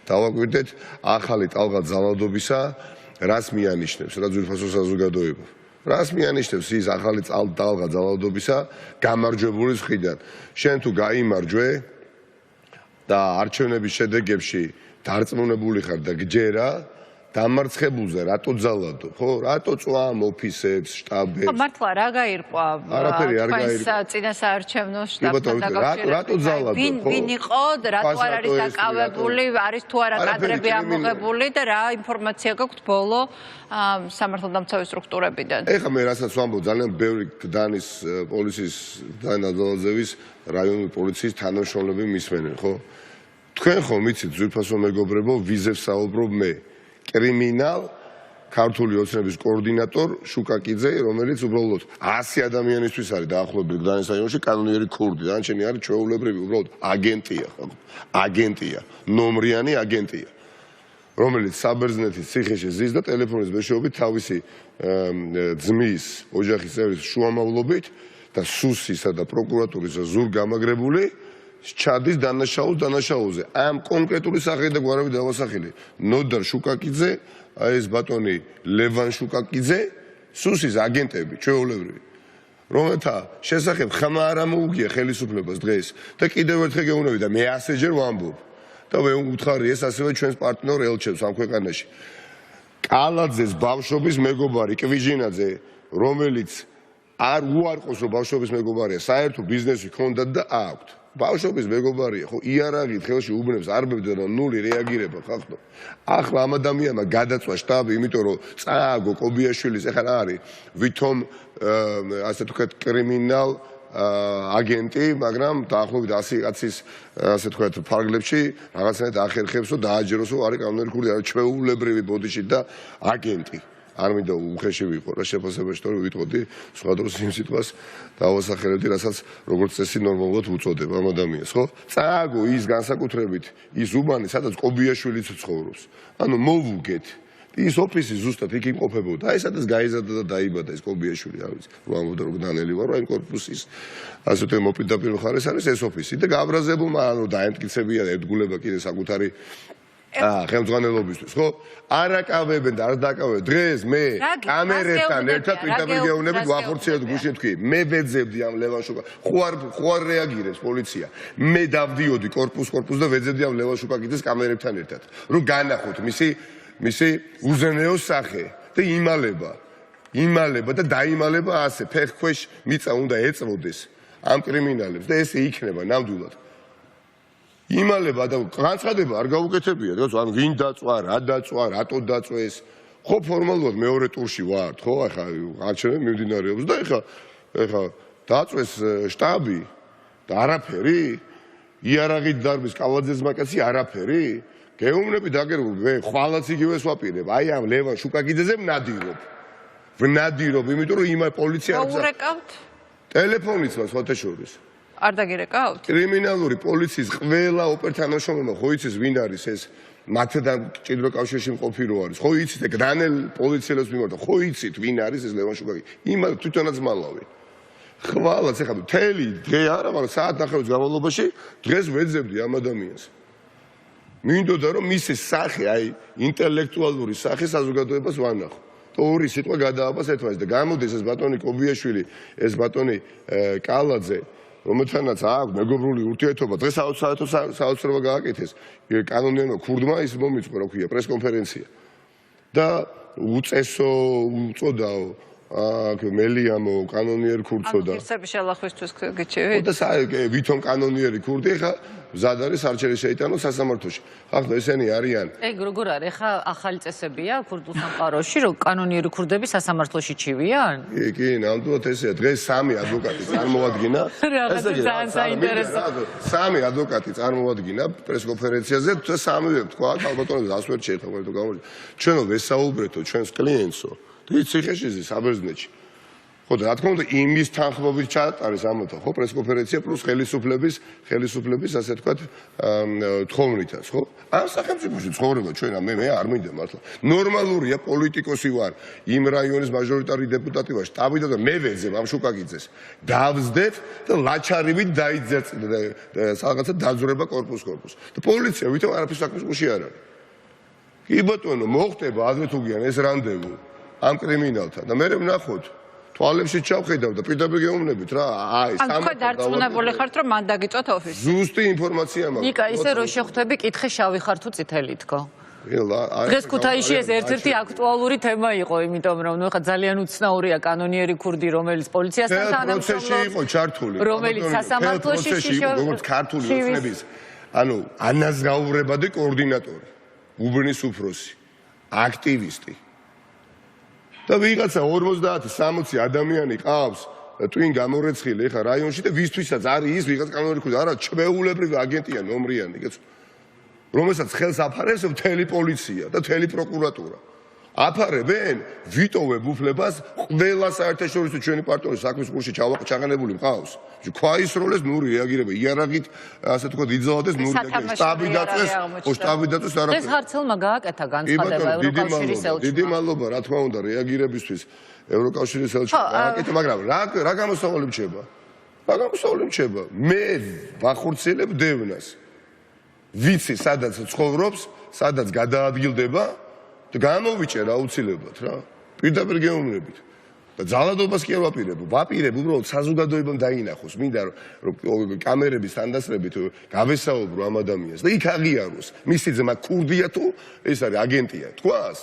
დავაკვირდეთ ახალი ტალღა ძალადობისა რას მიანიშნებს რა ძვირფასო საზოგადოება რას მიანიშნებს ის ახალი ტალღა ძალადობისა გამარჯვებული მხრიდან შენ თუ გაიმარჯვე და არჩევნების შედეგებში დარწმუნებული ხარ და გჯერა დამარცხებულზე რატო ძალადობ ხო რატო წვამ ოფისებს შტაბებს მართლა რა გაირკვა წინასაარჩევნო შტაბთან დაკავშირებით ვინ იყო რატო არ არის დაკავებული არის თუ არა კადრები ამოღებული და რა ინფორმაცია გაქვთ ბოლო სამართალდამცავი სტრუქტურებიდან ეხლა მე რასაც ვამბობ ძალიან ბევრი გდანის პოლიციის დანადოლაძევის რაიონული პოლიციის თანამშრომლები მისმენენ ხო თქვენ ხომ იცით ძვირფასო მეგობრებო ვიზებს საუბრობ მე კრიმინალ ქართული ოცნების კოორდინატორ შუკაკიძე რომელიც უბრალოდ 100 ადამიანისთვის არის დაახლოებით გდანის რაიონში კანონიერი ქურდი დანარჩენი არის ჩვეულებრივი უბრალოდ აგენტია ნომრიანი აგენტია რომელიც საბერძნეთის ციხეში ზის და ტელეფონის მეშვეობით თავისი ძმის ოჯახის წევრის შუამავლობით და სუსისა და პროკურატურის ზურგამაგრებული ჩადის დანაშაულზე ამ კონკრეტული სახელი და გვარავი დავასახელი ნოდარ შუკაკიძე აი ეს ბატონი ლევან შუკაკიძე სუსის აგენტები ჩვეულებრივი რომელთა შესახებ ხმა არ ამოუგია ხელისუფლებას დღეს და კიდევ ერთხელ გეუბნები და მე ასეჯერ ვამბობ და მე უთხარი ეს ასევე ჩვენს პარტნიორ ელჩებს ამ ქვეყანაში კალაძეს ბავშვობის მეგობარი კვიჟინაძე რომელიც არ უარყოს რომ ბავშვობის მეგობარია საერთო ბიზნესი ჰქონდათ და აქვთ ბავშვობის მეგობარია ხო იარაღით ხელში უბნებს არბებდა და ნული რეაგირება ხახტო ახლა ამ ადამიანმა გადაწვა შტაბი იმიტომ რომ წააგო კობიაშვილის ეხლა რა არის ვითომ ასე თქვა კრიმინალ აგენტი მაგრამ დაახლოებით 100 კაცის ასე თქვა ფარგლებში რაღაცნაირად ახერხებსო დააჯეროსო არის კანონიერი ქურდი არის ჩვეულებრივი ბოდიში და აგენტი არ მინდა უხეში ვიყო რა შეფასებაში თორე ვიტყოდი სხვა დროს იმ სიტყვას დავასახელებდი რასაც როგორც წესი ნორმალურად უწოდებ ამ ადამიანს ხო წააგო ის განსაკუთრებით ის უბანი სადაც კობიაშვილიც ცხოვრობს ანუ მოვუგეთ ის ოფისი ზუსტად იქ იმყოფებოდა აი სადაც გაიზარდა და დაიბადა ეს კობიაშვილი რა ვიცი რომ ამბობდა რომ დანელი ვარ აი კორპუსის ასე თუ მოპირდაპირ მხარეს არის ეს ოფისი და გაბრაზებულმა ანუ დაემტკიცებია ერთგულება კიდე საკუთარი ხელმძღვანელობისთვის ხო არაკავებენ და არ დაკავებენ დღეს მე კამერებთან ერთად ვიდაბიგეუნებით ვახორციელებ გუშინ თქვი მე ვეძებდი ამ ლევან შუკაკიძეს ხო არ რეაგირებს პოლიცია მე დავდიოდი კორპუს და ვეძებდი ამ ლევან შუკაკიძეს კამერებთან ერთად რომ განახოთ მისი უზენაო სახე და იმალება და დაიმალება ასე ფეხქვეშ მიწა უნდა ეწროდეს ამ კრიმინალებს და ესე იქნება ნამდვილად იმალება და განცხადება არ გაუკეთებია დღეს ან ვინ დაწვა რა დაწვა რატო დაწვეს ხო ფორმალურად მეორე ტურში ვართ ხო ახლა არჩევნები მიმდინარეობს და ახლა დაწვეს შტაბი და არაფერი იარაღით დარბის კალაძეს მაკაცი არაფერი გეუბნები დაგერგო მე ხვალაც იგივეს ვაპირებ აი ამ ლევან შუკაკიძეზე ვნადირობ იმიტომ რომ იმა პოლიცია გაურეკავთ ტელეფონიც მას ფოთაშორის არ დაგირეკავთ კრიმინალური პოლიციის ყველა ოპერტანაშრომმა ხო იცის ვინ არის ეს მათთან ჭიდრო კავშირში მყოფი რო არის ხო იცით გრანელ პოლიციელებს მიმართა ხო იცით ვინ არის ეს ლევან შუკაკიძე იმა თვითონაც მალავი ხვალაც ეხლა მთელი დღე არა მაგრამ საათ ნახევრის განმავლობაში დღეს ვეძებდი ამ ადამიანს მინდოდა რომ მისი სახე აი ინტელექტუალური სახე საზოგადოებას ვანახო ორი სიტყვა გადააბას ერთმანეთს და გამოდის ეს ბატონი კობიაშვილი ეს ბატონი კალაძე რომელთანაც აქვს მეგობრული ურთიერთობა დღეს საოცრება გააკეთეს კანონიერმა ქურდმა ის მომიწყო რა ქვია პრესკონფერენცია და უწესო უწოდაო მელიამო კანონიერ ქურდსო და ღირსების შალახვისთვის გიჩვევით და ვითომ კანონიერი ქურდი ხა მზად არის არჩელის შეიტანო სასამართლოში ხახტო ესენი არიან როგორ არის ხა ახალი წესებია ქურდულ სამყაროში რომ კანონიერი ქურდები სასამართლოში ჩივიან კი ნამდვილად ესეა დღეს სამი ადვოკატი წარმოვადგინა რაღაცა ძალიან საინტერესო სამი ადვოკატი წარმოვადგინა პრესკონფერენციაზე და სამივე თქვა ალბათონებს ასვერ შეეხება თუ გამო ჩვენო ვესაუბრეთო ჩვენს კლიენტსო ის ციხეში საბერძნეთში ხო და რა თქმა უნდა იმის თანხმობით ჩაატარეს ამოთა ხო პრესკონფერენცია პლუს ხელისუფლების ასე თქვათ თხოვნითაც ხო ამ სახელმწიფოში ცხოვრება ჩვენ მე არ მინდა მართლა ნორმალურია პოლიტიკოსი ვარ იმ რაიონის მაჟორიტარი დეპუტატი ვარ შტაბიდან და მე ვეძებ ამ შუკაკიძეს დავსდებ და ლაჩარივით დაიძერწ რაღაცა დაძვრება корпус და პოლიცია ვითომ არაფერს საქმეში არ არის კი ბატონო მოხდება ადრე თუ გიან ეს რანდევუ ამ კრიმინალთან და მე ვნახოთ თვალებში ჩავხედავ და პირდაპირ გეუბნებით რა აი ან თქვენ დარწმუნებული ხართ რომ მან დაგიწოთ ოფისში ზუსტი ინფორმაცია მაქვს ნიკა ისე რო შეხვდები კითხე შავი ხარ თუ წითელი თქო დღეს ქუთაისში ეს ერთ-ერთი აქტუალური თემა იყო იმიტომ რომ ნუ ხა ძალიან უცნაურია კანონიერი ქურდი რომელიც პოლიციასთან თანამშრომლობს იყო ჩართული რომელიც სასამართლოში როგორც ქართული ოცნების ანუ ანაზღაურებადი კოორდინატორი უბნის უფროსი აქტივისტი და ვიღაცა 50-60 ადამიანი ყავს ტვინ გამორეცხილი ხა რაიონში და ვისთვისაც არის ის ვიღაც კანონიერი ქურდი არა ჩვეულებრივი აგენტია ნომრიანი კეთო რომელსაც ხელს აფარებს მთელი პოლიცია და მთელი პროკურატურა აფარებენ ვიტოვებ უფლებას ყველა საერთაშორისო ჩვენი პარტნიორის საქმის კურსში ჩაყენებული მყავს ქვაისროლეს ნუ რეაგირება იარაღით ასე თქვა იძალდეს ნუ შტაბი დაწეს ეს ხარცელმა გააკეთა განცხადება ევროკავშირის ელჩმა დიდი მადლობა რა თქმა უნდა რეაგირებისთვის ევროკავშირის ელჩმა გააკეთა მაგრამ რა გამოსავალი მრჩება მე ვახორციელებ დევნას ვიცი სადაც ცხოვრობს სადაც გადაადგილდება და გამოვიჭერ აუცილებლად რა პირდაპირ გეუბნებით და ძალადობას კი არ ვაპირებ უბრალოდ საზოგადოებამ დაინახოს მინდა რომ კამერების თანდასწრებით გავესაუბრო ამ ადამიანს და იქ აღიაროს მისი ძმა ქურდია თუ ეს არის აგენტია თქვას